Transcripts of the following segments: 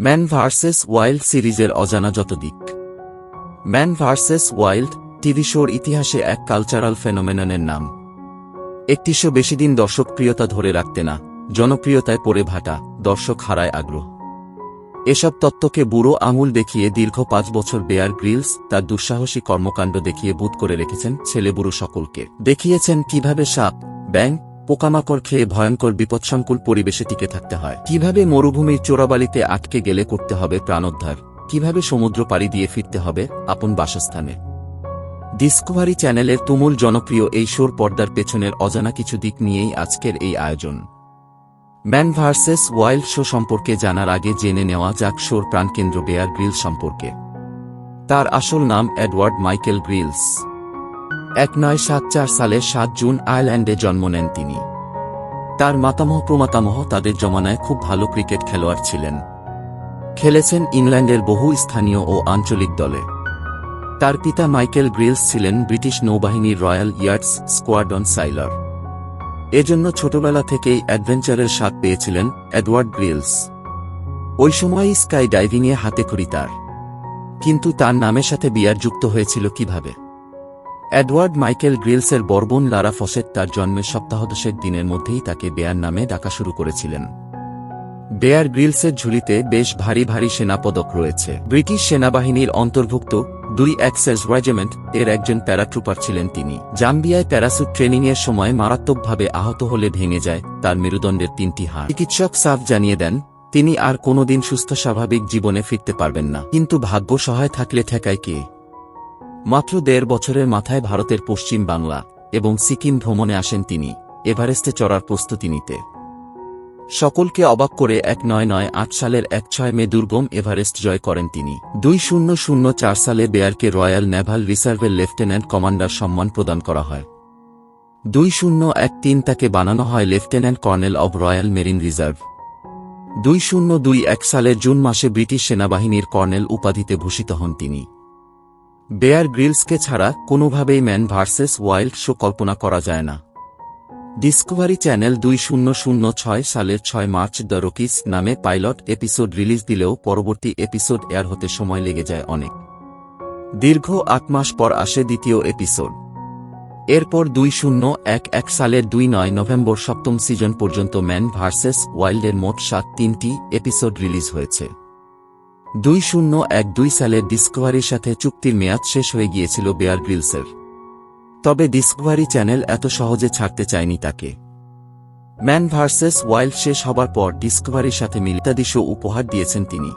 Man versus wild সিরিজের অজানা যত দিক। ম্যান ভার্সেস ওয়াইল্ড টিভি শোর ইতিহাসে এক কালচারাল ফেনোমেননের নাম। একটি শো বেশিদিন দর্শকপ্রিয়তা ধরে রাখতে না, জনপ্রিয়তায় পড়ে ভাটা, দর্শক হারায় আগ্রহ। এসব তত্ত্বকে বুড়ো আঙুল দেখিয়ে দীর্ঘ 5 বছর বেয়ার গ্রিলস তার দুঃসাহসী কর্মকাণ্ড দেখিয়ে বুঁদ করে রেখেছেন ছেলেবুড়ো সকলকে। দেখিয়েছেন কিভাবে সাপ, ব্যাঙ, পোকামাকড় খেয়ে ভয়ঙ্কর বিপদসংকুল পরিবেশে টিকে থাকতে হয়, কিভাবে মরুভূমির চোরাবালিতে আটকে গেলে করতে হবে প্রাণোদ্ধার, কিভাবে সমুদ্র পাড়ি দিয়ে ফিরতে হবে আপন বাসস্থানে। ডিসকভারি চ্যানেলের তুমুল জনপ্রিয় এই শোর পর্দার পেছনের অজানা কিছু দিক নিয়েই আজকের এই আয়োজন। ম্যান ভার্সেস ওয়াইল্ড শো সম্পর্কে জানার আগে জেনে নেওয়া যাক শোর প্রাণকেন্দ্র বেয়ার গ্রিলস সম্পর্কে। তার আসল নাম এডওয়ার্ড মাইকেল গ্রিলস। 1974 সালের 7 জুন আয়ারল্যান্ডে জন্ম নেন তিনি। তার মাতামহ প্রমাতামহ তাদের জমানায় খুব ভালো ক্রিকেট খেলোয়াড় ছিলেন। খেলেছেন ইংল্যান্ডের বহু স্থানীয় ও আঞ্চলিক দলে। তার পিতা মাইকেল গ্রিলস ছিলেন ব্রিটিশ নৌবাহিনীর রয়্যাল ইয়ার্ডস স্কোয়াড্রন সাইলর। এজন্য ছোটবেলা থেকেই অ্যাডভেঞ্চারের স্বাদ পেয়েছিলেন এডওয়ার্ড গ্রিলস। ওই সময়ই স্কাই ডাইভিংয়ে হাতেখড়ি তার। কিন্তু তার নামের সাথে বিয়ার যুক্ত হয়েছিল কিভাবে? এডওয়ার্ড মাইকেল গ্রিলসের বড় লারা ফসেট তার জন্মের সপ্তাহ-10 দিনের মধ্যেই তাকে বেয়ার নামে ডাকা শুরু করেছিলেন। বেয়ার গ্রিলসের ঝুলিতে বেশ ভারী ভারী সেনাপদক রয়েছে। ব্রিটিশ সেনাবাহিনীর অন্তর্ভুক্ত 2 এক্সাইজ রেজিমেন্ট এর একজন প্যারাট্রুপার ছিলেন তিনি। জাম্বিয়ায় প্যারাসুট ট্রেনিংয়ের সময় মারাত্মকভাবে আহত হলে ভেঙে যায় তার মেরুদণ্ডের 3টি হাড়। চিকিৎসক সাফ জানিয়ে দেন তিনি আর কোনোদিন সুস্থ স্বাভাবিক জীবনে ফিরতে পারবেন না। কিন্তু ভাগ্য সহায় থাকলে ঠেকায় কে? মাত্র 1.5 বছরের মাথায় ভারতের পশ্চিম বাংলা এবং সিকিম ভ্রমণে আসেন তিনি এভারেস্টে চড়ার প্রস্তুতি নিতে। সকলকে অবাক করে 1908 সালের 6 মে দুর্গম এভারেস্ট জয় করেন তিনি। 2004 সালে বেয়ারকে রয়্যাল নেভাল রিজার্ভের লেফটেন্যান্ট কমান্ডার সম্মান প্রদান করা হয়। 2013 তাকে বানানো হয় lieutenant colonel of royal marine reserve. 2021 সালের জুন মাসে ব্রিটিশ সেনাবাহিনীর কর্নেল উপাধিতে ভূষিত হন তিনি। বেয়ার গ্রিলসকে ছাড়া কোনোভাবেই ম্যান ভার্সেস ওয়াইল্ড শো কল্পনা করা যায় না। ডিসকভারি চ্যানেল 2006 সালের 6 মার্চ দ্য রকিস নামে পাইলট এপিসোড রিলিজ দিলেও পরবর্তী এপিসোড এয়ার হতে সময় লেগে যায় অনেক। দীর্ঘ 8 মাস পর আসে দ্বিতীয় এপিসোড। এরপর 2011 সালের 2 নভেম্বর 7ম সিজন পর্যন্ত ম্যান ভার্সেস ওয়াইল্ডের মোট 3টি এপিসোড রিলিজ হয়েছে। 2012 সালে ডিসকভারির সাথে চুক্তির মেয়াদ শেষ হয়ে গিয়েছিল বেয়ার গ্রিলসের। তবে ডিসকভারি চ্যানেল এত সহজে ছাড়তে চায়নি তাকে। ম্যান ভার্সেস ওয়াইল্ড শেষ হবার পর ডিসকভারির সাথে মিলিতাদি শো উপহার দিয়েছেন তিনি।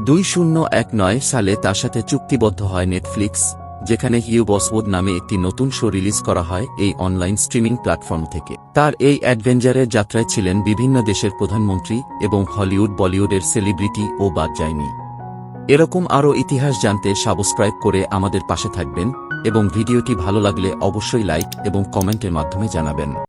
2019 সালে তার সাথে চুক্তিবদ্ধ হয় নেটফ্লিক্স, যেখানে হিউ বসউড নামে একটি নতুন শো রিলিজ করা হয় এই অনলাইন স্ট্রিমিং প্ল্যাটফর্ম থেকে। তার এই অ্যাডভেঞ্চারের যাত্রায় ছিলেন বিভিন্ন দেশের প্রধানমন্ত্রী এবং হলিউড বলিউডের সেলিব্রিটি ও বাদ যায়নি। এরকম আরও ইতিহাস জানতে সাবস্ক্রাইব করে আমাদের পাশে থাকবেন এবং ভিডিওটি ভালো লাগলে অবশ্যই লাইক এবং কমেন্টের মাধ্যমে জানাবেন।